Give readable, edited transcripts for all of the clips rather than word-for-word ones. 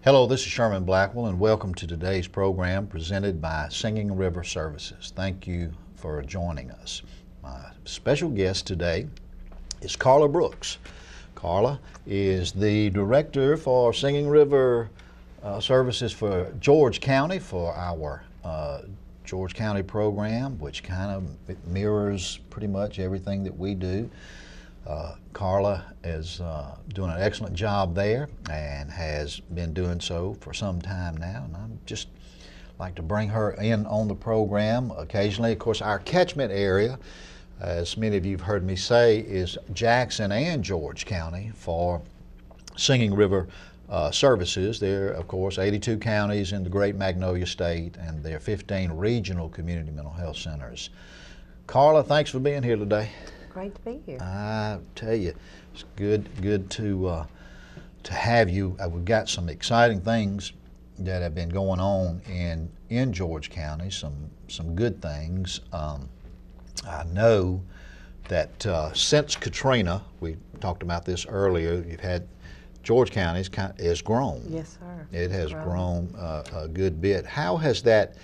Hello, this is Sherman Blackwell, and welcome to today's program presented by Singing River Services. Thank you for joining us. My special guest today is Carla Brooks. Carla is the director for Singing River Services for George County for our George County program, which kind of mirrors pretty much everything that we do. Carla is doing an excellent job there and has been doing so for some time now, and I'm just like to bring her in on the program occasionally. Of course, our catchment area, as many of you have heard me say, is Jackson and George County for Singing River Services. There are, of course, 82 counties in the Great Magnolia State, and there are 15 regional community mental health centers. Carla, thanks for being here today. Great to be here. I tell you, it's good to have you. We've got some exciting things that have been going on in George County. Some good things. I know that since Katrina, we talked about this earlier. You've had George County has grown. Yes, sir. It has grown a good bit. How has that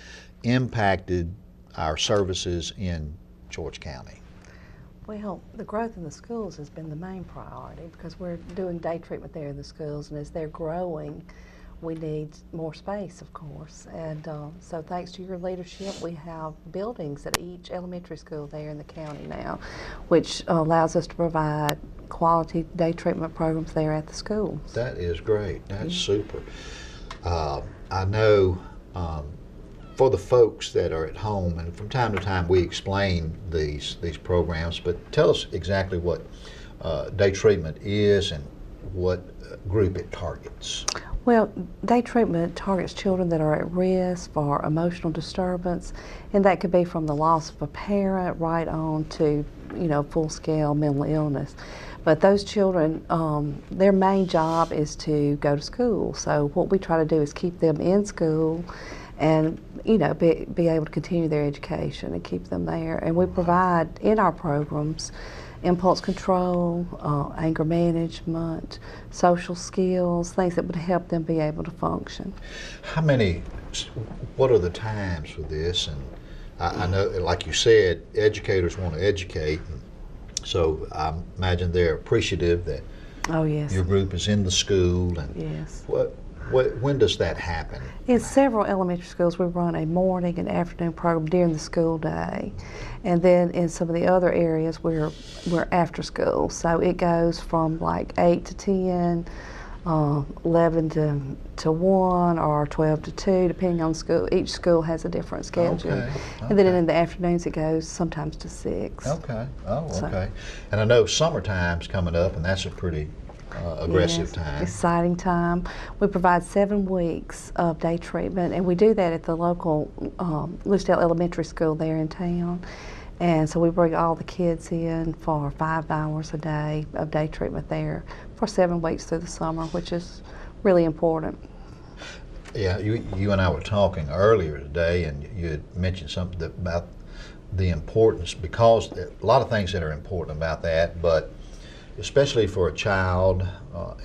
impacted our services in George County? Well, the growth in the schools has been the main priority because we're doing day treatment there in the schools, and as they're growing, we need more space, of course. And so thanks to your leadership, we have buildings at each elementary school there in the county now, which allows us to provide quality day treatment programs there at the schools. That is great. That's super. I know for the folks that are at home, and from time to time we explain these programs, but tell us exactly what day treatment is and what group it targets. Well, day treatment targets children that are at risk for emotional disturbance, and that could be from the loss of a parent right on to, full-scale mental illness. But those children, their main job is to go to school. So what we try to do is keep them in school and be able to continue their education and keep them there. And we provide in our programs impulse control, anger management, social skills, things that would help them be able to function. What are the times for this? And I know, like you said, educators want to educate, and so I imagine they're appreciative that oh, yes. your group is in the school. And yes. When does that happen? In several elementary schools, we run a morning and afternoon program during the school day. And then in some of the other areas, we're after school. So it goes from like 8 to 10, 11 to 1, or 12 to 2, depending on school. Each school has a different schedule. Okay. And then in the afternoons, it goes sometimes to 6. Okay. Oh, okay. And I know summertime's coming up, and that's a pretty aggressive time. Exciting time. We provide 7 weeks of day treatment, and we do that at the local Lucedale Elementary School there in town. And so we bring all the kids in for 5 hours a day of day treatment there for 7 weeks through the summer, which is really important. Yeah, you and I were talking earlier today, and you had mentioned something about the importance, because there are a lot of things that are important about that, but especially for a child,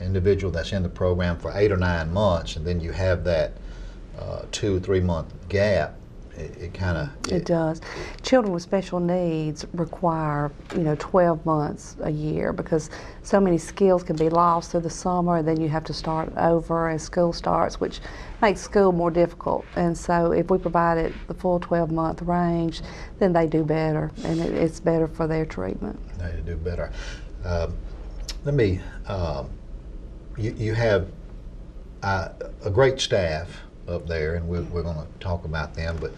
individual that's in the program for 8 or 9 months, and then you have that 2 or 3 month gap. It does. Children with special needs require 12 months a year, because so many skills can be lost through the summer, and then you have to start over as school starts, which makes school more difficult. And so if we provide it the full 12-month range, then they do better, and it's better for their treatment. They do better. You have a great staff up there, and we're going to talk about them, but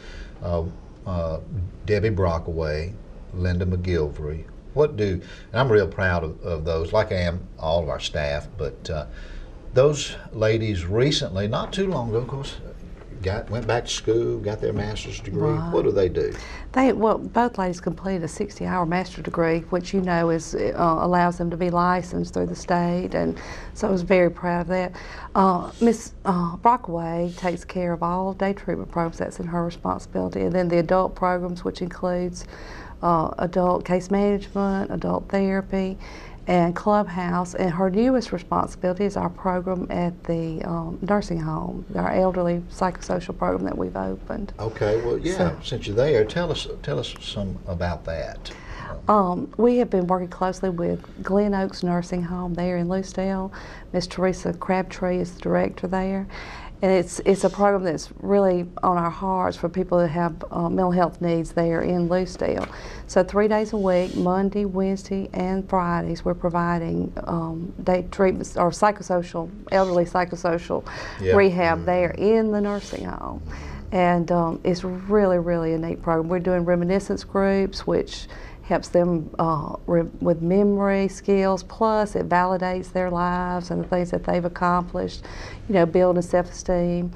Debbie Brockaway, Linda McGilvery, and I'm real proud of those, like I am all of our staff, but those ladies recently, not too long ago, of course, went back to school, got their master's degree. Right. What do they do? Both ladies completed a 60-hour master's degree, which allows them to be licensed through the state, and so I was very proud of that. Miss Brockaway takes care of all day treatment programs. That's in her responsibility, and then the adult programs, which includes adult case management, adult therapy, and Clubhouse. And her newest responsibility is our program at the nursing home, our elderly psychosocial program that we've opened. Okay, well, yeah, So- since you're there, tell us some about that. We have been working closely with Glen Oaks Nursing Home there in Lucedale. Miss Teresa Crabtree is the director there. And it's a program that's really on our hearts for people that have mental health needs there in Lucedale. So 3 days a week, Monday, Wednesday, and Fridays, we're providing day treatments or psychosocial, elderly psychosocial Yeah. rehab there in the nursing home. And it's really, really a neat program. We're doing reminiscence groups, which helps them with memory skills, plus it validates their lives and the things that they've accomplished, building self-esteem.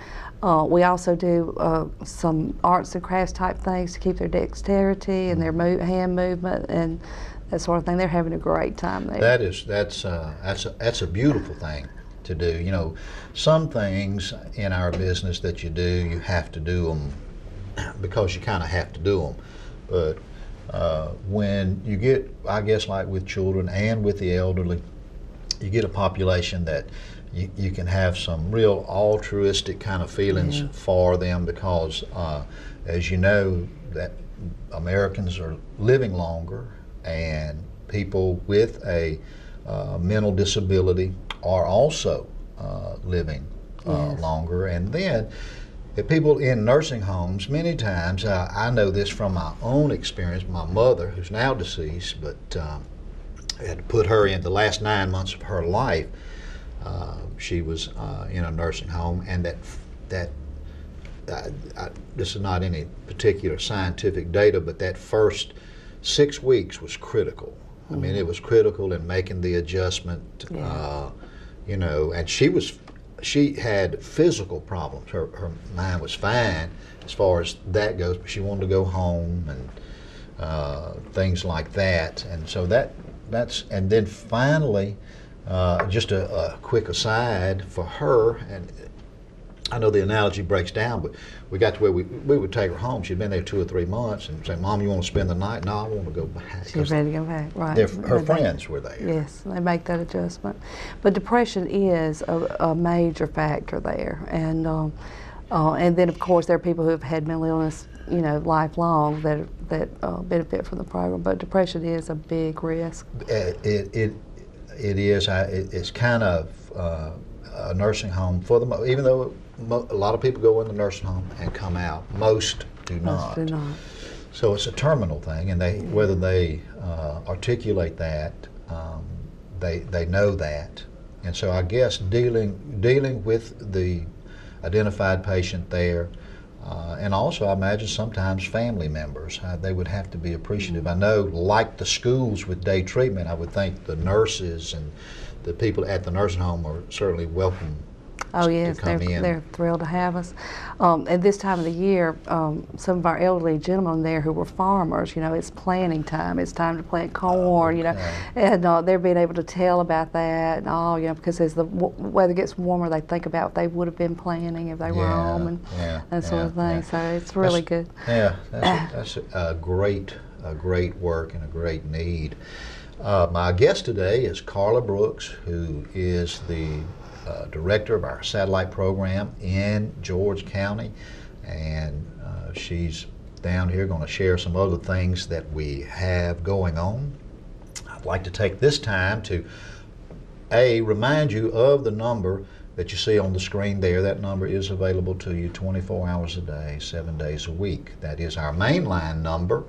We also do some arts and crafts type things to keep their dexterity and their hand movement and that sort of thing. They're having a great time there. That's a beautiful thing to do. Some things in our business that you do, you have to do them because you kind of have to do them. But when you get, I guess, like with children and with the elderly, you get a population that you can have some real altruistic kind of feelings for them because, as you know, that Americans are living longer, and people with a mental disability are also living longer. And then the people in nursing homes, many times, I know this from my own experience, my mother, who's now deceased, but I had to put her in the last 9 months of her life. She was in a nursing home, and this is not any particular scientific data, but that first 6 weeks was critical. I mean, it was critical in making the adjustment, and she had physical problems. Her mind was fine as far as that goes, but she wanted to go home and things like that. And so and then finally, just a quick aside for her, and I know the analogy breaks down, but we got to where we would take her home. She'd been there 2 or 3 months and say, "Mom, you want to spend the night?" "No, I want to go back." She's ready to go back, right. Her friends were there. Yes, they make that adjustment. But depression is a major factor there. And then, of course, there are people who have had mental illness, lifelong that benefit from the program. But depression is a big risk. It is. It's kind of a nursing home for them, even though a lot of people go in the nursing home and come out. Most do not. Most do not. So it's a terminal thing, and whether they articulate that, they know that. And so I guess dealing with the identified patient there, and also I imagine sometimes family members, they would have to be appreciative. I know, like the schools with day treatment, I would think the nurses and the people at the nursing home are certainly welcome. Oh yes, they're thrilled to have us. At this time of the year, some of our elderly gentlemen there who were farmers, it's planting time. It's time to plant corn, and they're being able to tell about that and all, because as the weather gets warmer, they think about what they would have been planting if they were home and that sort of thing. So it's really good. Yeah, that's a great work and a great need. My guest today is Carla Brooks, who is the director of our satellite program in George County, and she's down here going to share some other things that we have going on. I'd like to take this time to remind you of the number that you see on the screen there. That number is available to you 24 hours a day, 7 days a week. That is our mainline number.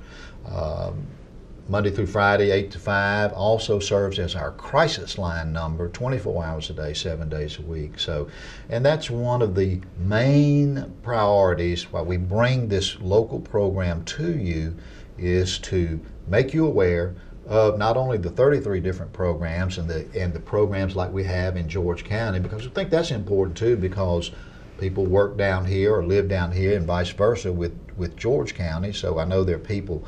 Monday through Friday, 8 to 5, also serves as our crisis line number, 24 hours a day, 7 days a week. So, and that's one of the main priorities why we bring this local program to you, is to make you aware of not only the 33 different programs and the programs like we have in George County, because I think that's important too, because people work down here or live down here and vice versa with George County. So I know there are people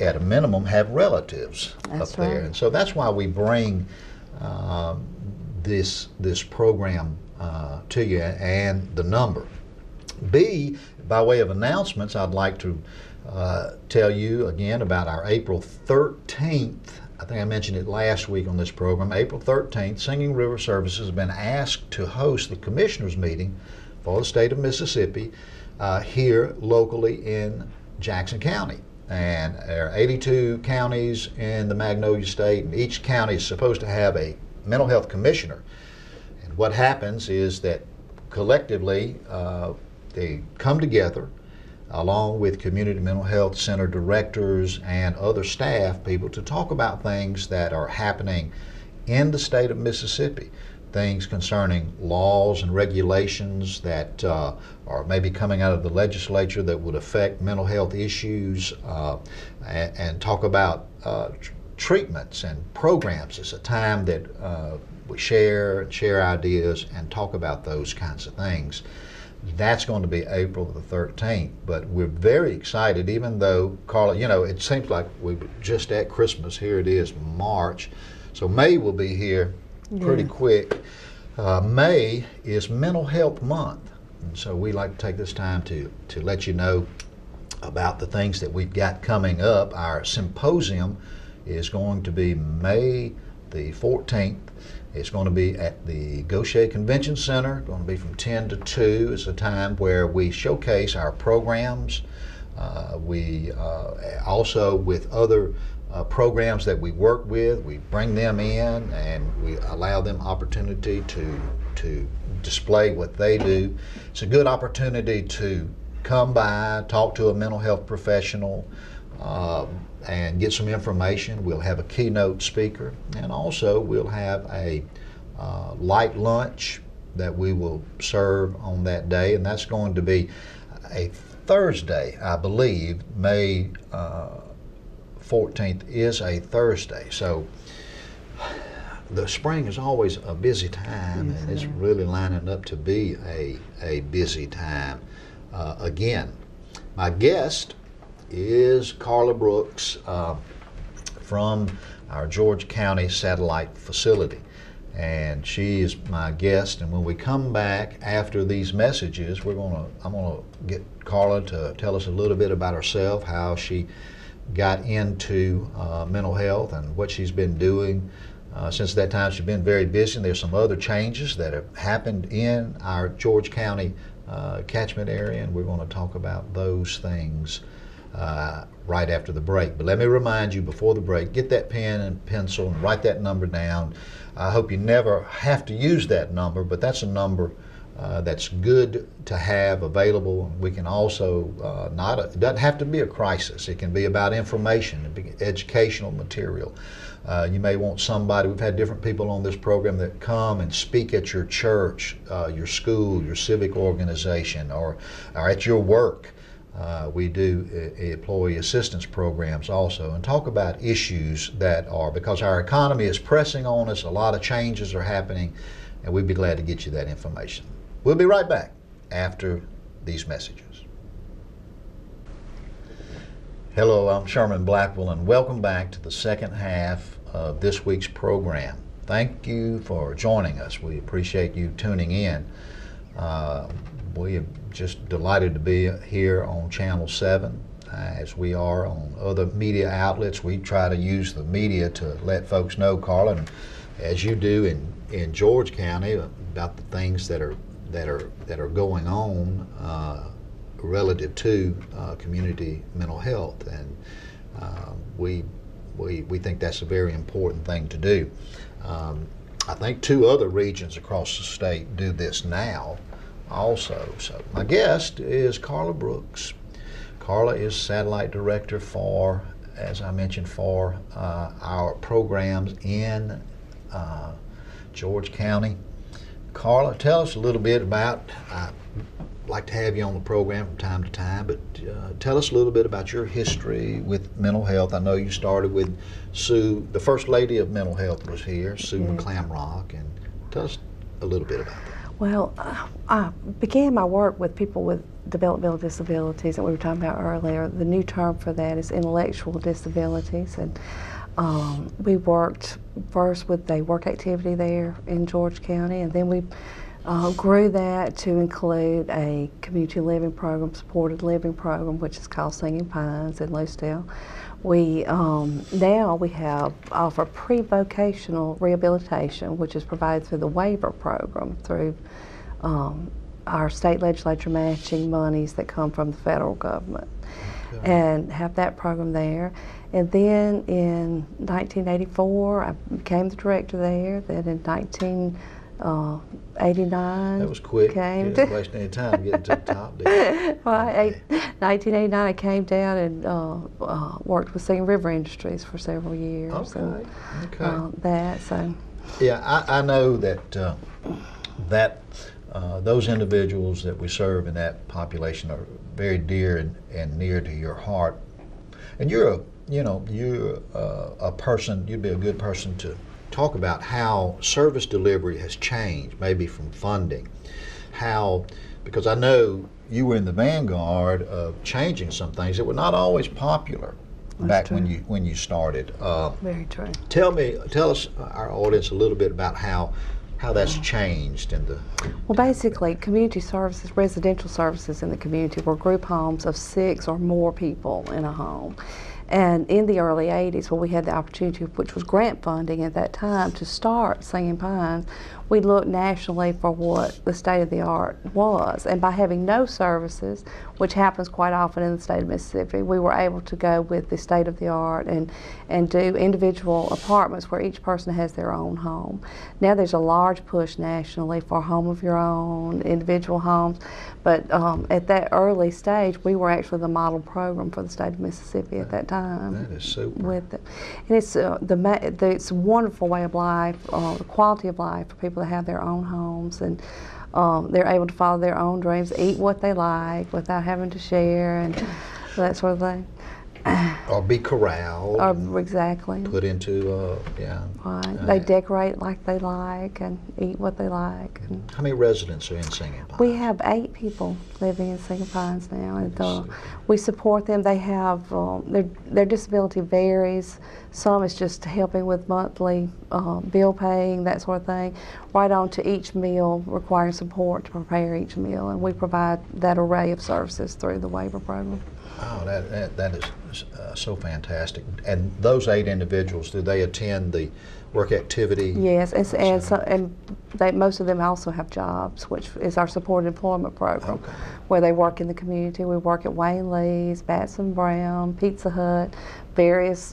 at a minimum have relatives up there. And so that's why we bring this program to you, and the number. B, by way of announcements, I'd like to tell you again about our April 13th I think I mentioned it last week on this program, April 13th, Singing River Services has been asked to host the commissioners meeting for the state of Mississippi here locally in Jackson County. And there are 82 counties in the Magnolia State, and each county is supposed to have a mental health commissioner. And what happens is that collectively they come together along with community mental health center directors and other staff people to talk about things that are happening in the state of Mississippi, things concerning laws and regulations that are maybe coming out of the legislature that would affect mental health issues, and talk about treatments and programs. It's a time that we share ideas and talk about those kinds of things. That's going to be April the 13th, but we're very excited, even though, Carla, you know, it seems like we were just at Christmas. Here it is, March. So May will be here pretty quick. May is Mental Health Month, and so we like to take this time to let you know about the things that we've got coming up. Our symposium is going to be May the 14th. It's going to be at the Gaucher Convention Center, going to be from 10 to 2. It's a time where we showcase our programs. We also, with other programs that we work with, we bring them in and we allow them opportunity to display what they do. It's a good opportunity to come by, talk to a mental health professional, and get some information. We'll have a keynote speaker, and also we'll have a light lunch that we will serve on that day, and that's going to be a Thursday, I believe. May 14th is a Thursday, so the spring is always a busy time, and it's really lining up to be a busy time. Again, my guest is Carla Brooks from our George County satellite facility, and she is my guest. And when we come back after these messages, I'm gonna get Carla to tell us a little bit about herself, how she got into mental health and what she's been doing since that time. She's been very busy, and there's some other changes that have happened in our George County catchment area, and we're going to talk about those things right after the break. But let me remind you before the break, get that pen and pencil and write that number down. I hope you never have to use that number, but that's a number that's good to have available. We can also, it doesn't have to be a crisis. It can be about information, it be educational material. You may want somebody, we've had different people on this program that come and speak at your church, your school, your civic organization, or at your work. We do employee assistance programs also, and talk about issues that are, because our economy is pressing on us, a lot of changes are happening, and we'd be glad to get you that information. We'll be right back after these messages. Hello, I'm Sherman Blackwell, and welcome back to the second half of this week's program. Thank you for joining us. We appreciate you tuning in. We are just delighted to be here on Channel 7. As we are on other media outlets, we try to use the media to let folks know, Carla, and as you do in George County, about the things that are going on relative to community mental health, and we think that's a very important thing to do. I think 2 other regions across the state do this now also. So my guest is Carla Brooks. Carla is satellite director for, as I mentioned, for our programs in George County. Carla, tell us a little bit about, I'd like to have you on the program from time to time, but tell us a little bit about your history with mental health. I know you started with Sue, the First Lady of Mental Health was here, Sue McClamrock, and tell us a little bit about that. Well, I began my work with people with developmental disabilities that we were talking about earlier. The new term for that is intellectual disabilities, and we worked first with a work activity there in George County, and then we grew that to include a community living program, supported living program, which is called Singing Pines in Lucedale. We now we have offer pre-vocational rehabilitation, which is provided through the waiver program through our state legislature matching monies that come from the federal government, and have that program there. And then in 1984, I became the director there. Then in 1989, that was quick. Came you didn't waste any time getting to the top, did you? Well, 1989, I came down and worked with Singing River Industries for several years. Okay. Yeah, I know that those individuals that we serve in that population are very dear and near to your heart. And you're a person. You'd be a good person to talk about how service delivery has changed, maybe from funding. Because I know you were in the vanguard of changing some things that were not always popular back when you started. Very true. Tell us, our audience, a little bit about how that's changed in the... Well, basically, community services, residential services in the community were group homes of 6 or more people in a home. And in the early 80s, when we had the opportunity, which was grant funding at that time, to start Singing Pines, we looked nationally for what the state of the art was. And by having no services, which happens quite often in the state of Mississippi, we were able to go with the state of the art and do individual apartments where each person has their own home. Now there's a large push nationally for home of your own, individual homes. But at that early stage, we were actually the model program for the state of Mississippi at that time. That is super. With it. And it's it's a wonderful way of life, the quality of life for people that have their own homes, and they're able to follow their own dreams, eat what they like without having to share and that sort of thing. Or be corralled. Exactly. Put into, Right. They decorate like they like and eat what they like. And how many residents are in Singing Pines? we have 8 people living in Singing Pines now, and we support them. They have their disability varies. Some is just helping with monthly bill paying, that sort of thing, right on to each meal, requiring support to prepare each meal, and we provide that array of services through the waiver program. Oh, that is so fantastic. And those 8 individuals, do they attend the work activity? Yes, and most of them also have jobs, which is our supported employment program, where they work in the community. We work at Wayne Lee's, Batson Brown, Pizza Hut, various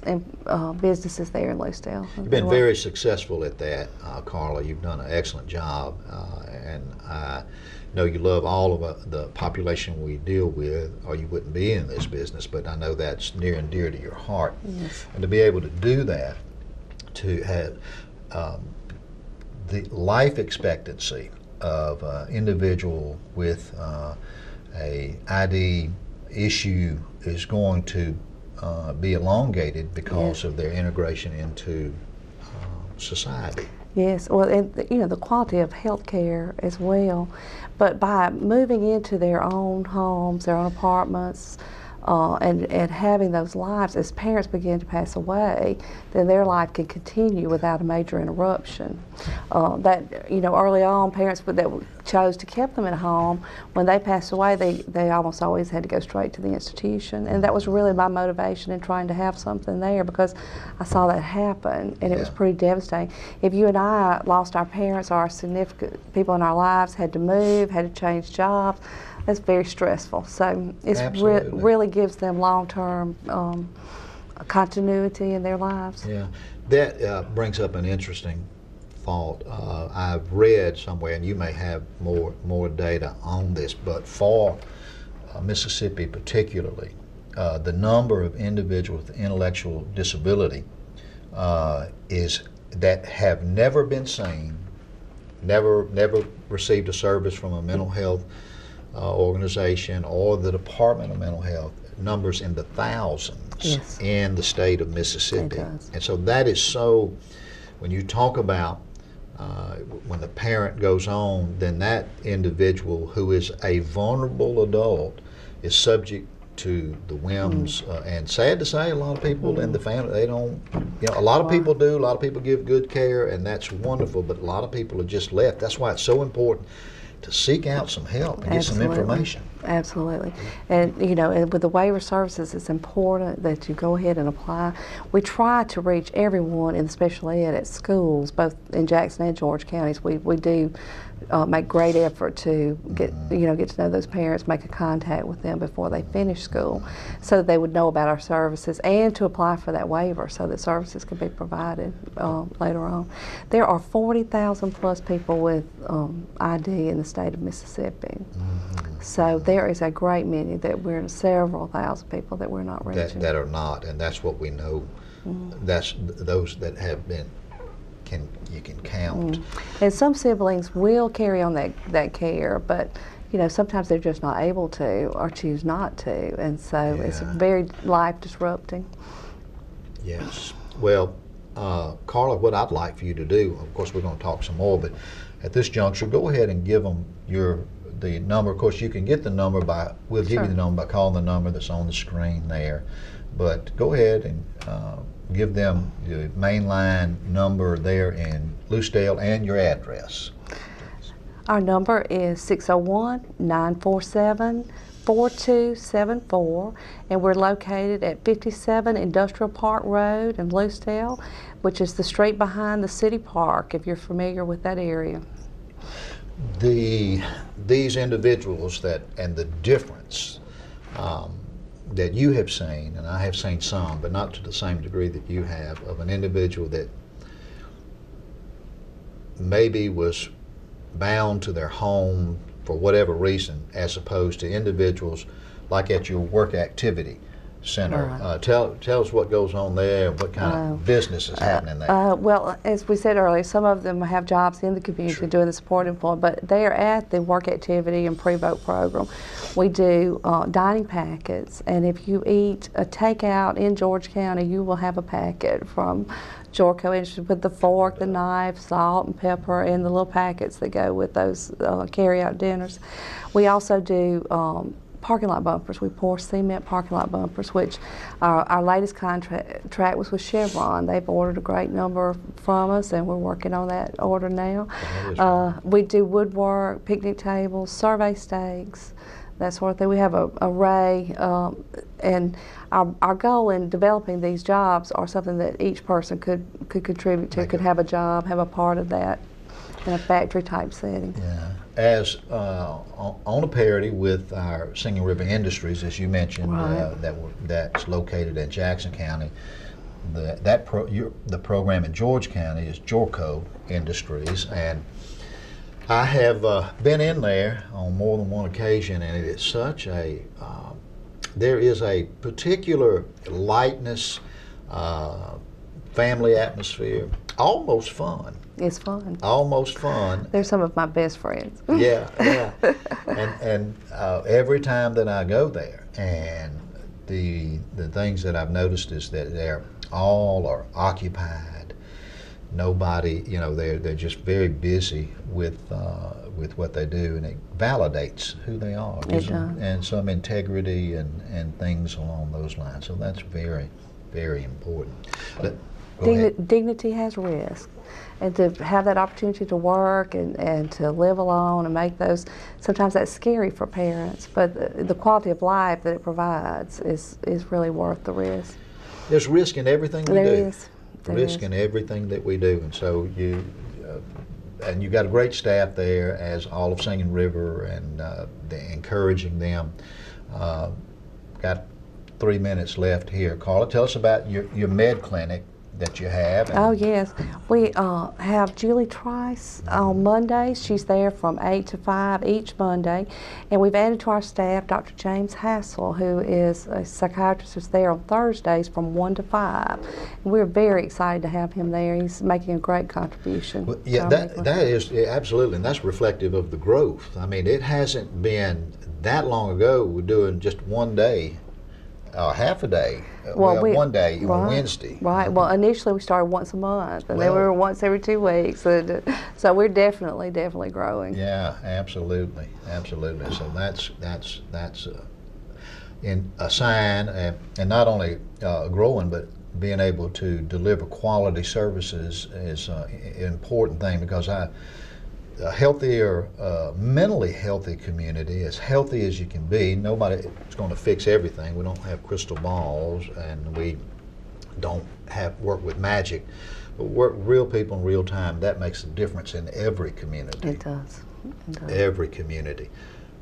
businesses there in Lucedale. You've been very successful at that, Carla. You've done an excellent job, and I know you love all of the population we deal with, or you wouldn't be in this business, but I know that's near and dear to your heart. Yes. And to be able to do that, to have the life expectancy of an individual with a ID issue is going to be elongated because of their integration into society. Yes, well, and the quality of health care as well. But by moving into their own homes, their own apartments, and having those lives, as parents begin to pass away, then their life can continue without a major interruption. Early on, parents that chose to keep them at home, when they passed away, they almost always had to go straight to the institution. And that was really my motivation in trying to have something there, because I saw that happen, and it was pretty devastating. If you and I lost our parents or our significant people in our lives, had to move, had to change jobs, that's very stressful. So it really gives them long-term continuity in their lives. Yeah, that brings up an interesting thought. I've read somewhere, and you may have more data on this, but for Mississippi particularly, the number of individuals with intellectual disability that have never been seen, never received a service from a mental health organization or the Department of Mental Health, numbers in the thousands in the state of Mississippi. And so that is so, when you talk about when the parent goes on, then that individual who is a vulnerable adult is subject to the whims, and sad to say, a lot of people in the family, they don't, a lot of people do, a lot of people give good care, and that's wonderful, but a lot of people are just left. That's why it's so important to seek out some help and get some information. Absolutely. And and with the waiver services, it's important that you go ahead and apply. We try to reach everyone in special ed at schools, both in Jackson and George counties. We do make great effort to get get to know those parents, make a contact with them before they finish school, so that they would know about our services, and to apply for that waiver so that services can be provided later on. There are 40,000 plus people with ID in the state of Mississippi. So there is a great many that we're several thousand people that we're not reaching. That are not, and that's what we know. That's those that have been. You can count. And some siblings will carry on that care, but sometimes they're just not able to or choose not to, and so it's very life disrupting. Yes. Well, Carla, what I'd like for you to do, of course we're going to talk some more, but at this juncture, go ahead and give them the number. Of course, you can get the number we'll give you the number by calling the number that's on the screen there, but go ahead and give them the mainline number there in Lucedale and your address. Our number is 601-947-4274, and we're located at 57 Industrial Park Road in Lucedale, which is the street behind the city park, if you're familiar with that area. These individuals and the difference that you have seen, and I have seen some, but not to the same degree that you have, of an individual that maybe was bound to their home for whatever reason, as opposed to individuals like at your work activity center. Right. Tell us what goes on there, what kind of business is happening there. Well, as we said earlier, some of them have jobs in the community doing the support employment, but they are at the work activity and pre-vote program. We do dining packets, and if you eat a takeout in George County, you will have a packet from Jorco Industries with the fork, the knife, salt and pepper, and the little packets that go with those carry-out dinners. We also do parking lot bumpers. We pour cement parking lot bumpers, which our latest contract was with Chevron. They've ordered a great number from us, and we're working on that order now. We do woodwork, picnic tables, survey stakes, that sort of thing. We have an array, and our goal in developing these jobs are something that each person could contribute to, could have a job, have a part of that in a factory type setting. Yeah. As on a parity with our Singing River Industries, as you mentioned, that's located in Jackson County. The program in George County is Jorco Industries, and I have been in there on more than one occasion, and it is such a there is a particular lightness, family atmosphere, almost fun. It's fun. Almost fun. They're some of my best friends. Yeah. And every time that I go there, and the things that I've noticed is that they're all are occupied. Nobody, they're just very busy with what they do, and it validates who they are. It does. And some integrity and things along those lines. So that's very, very important. But, dignity has risk. And to have that opportunity to work and to live alone and make those, sometimes that's scary for parents, but the quality of life that it provides is really worth the risk. There's risk in everything we do. There is. Risk in everything that we do, and so you got a great staff there, as all of Singing River, and encouraging them. Got 3 minutes left here. Carla, tell us about your med clinic that you have. Oh yes, we have Julie Trice on Mondays. She's there from 8 to 5 each Monday, and we've added to our staff Dr. James Hassel, who is a psychiatrist who's there on Thursdays from 1 to 5. And we're very excited to have him there. He's making a great contribution. Well, yeah, that is absolutely, and that's reflective of the growth. I mean, it hasn't been that long ago. We're doing just one day. Half a day. One day, on Wednesday. Right. Well, initially we started once a month, and then we were once every 2 weeks. So we're definitely growing. Yeah, absolutely. So that's assign and not only growing, but being able to deliver quality services is an important thing, because a healthier, mentally healthy community, as healthy as you can be. Nobody is going to fix everything. We don't have crystal balls, and we don't work with magic. But work with real people in real time. That makes a difference in every community. It does. It does. Every community.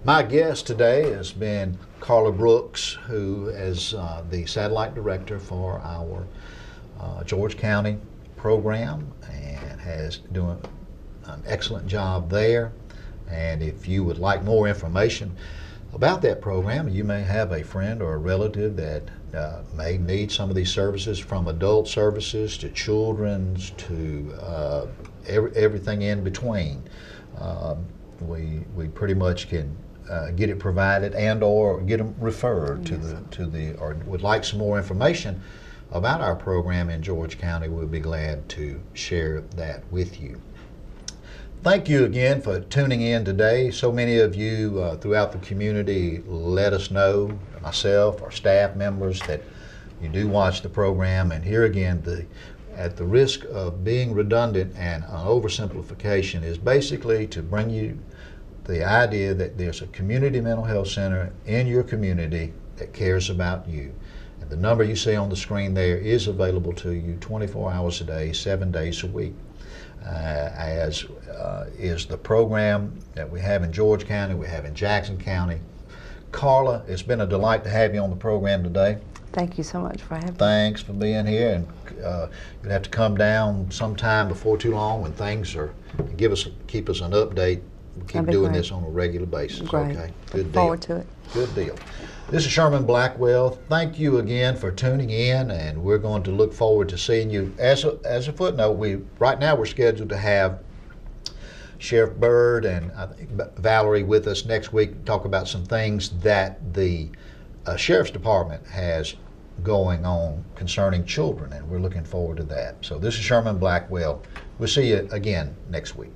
My guest today has been Carla Brooks, who is the satellite director for our George County program, and has doing an excellent job there. And if you would like more information about that program, you may have a friend or a relative that may need some of these services, from adult services to children's to everything in between. We pretty much can get it provided and or get them referred to the or would like some more information about our program in George County. We'll be glad to share that with you. Thank you again for tuning in today. So many of you throughout the community let us know, myself, our staff members, that you do watch the program. And here again, at the risk of being redundant and an oversimplification, is basically to bring you the idea that there's a community mental health center in your community that cares about you. And the number you see on the screen there is available to you 24 hours a day, 7 days a week. As is the program that we have in George County, we have in Jackson County. Carla, it's been a delight to have you on the program today. Thank you so much for having me. Thanks for being here, and you'll have to come down sometime before too long when things are, keep us an update. We'll keep doing this on a regular basis. Great. Okay, good Look deal. forward to it. Good deal. This is Sherman Blackwell. Thank you again for tuning in, and we're going to look forward to seeing you. As a footnote, right now we're scheduled to have Sheriff Byrd and I think Valerie with us next week to talk about some things that the Sheriff's Department has going on concerning children, and we're looking forward to that. So this is Sherman Blackwell. We'll see you again next week.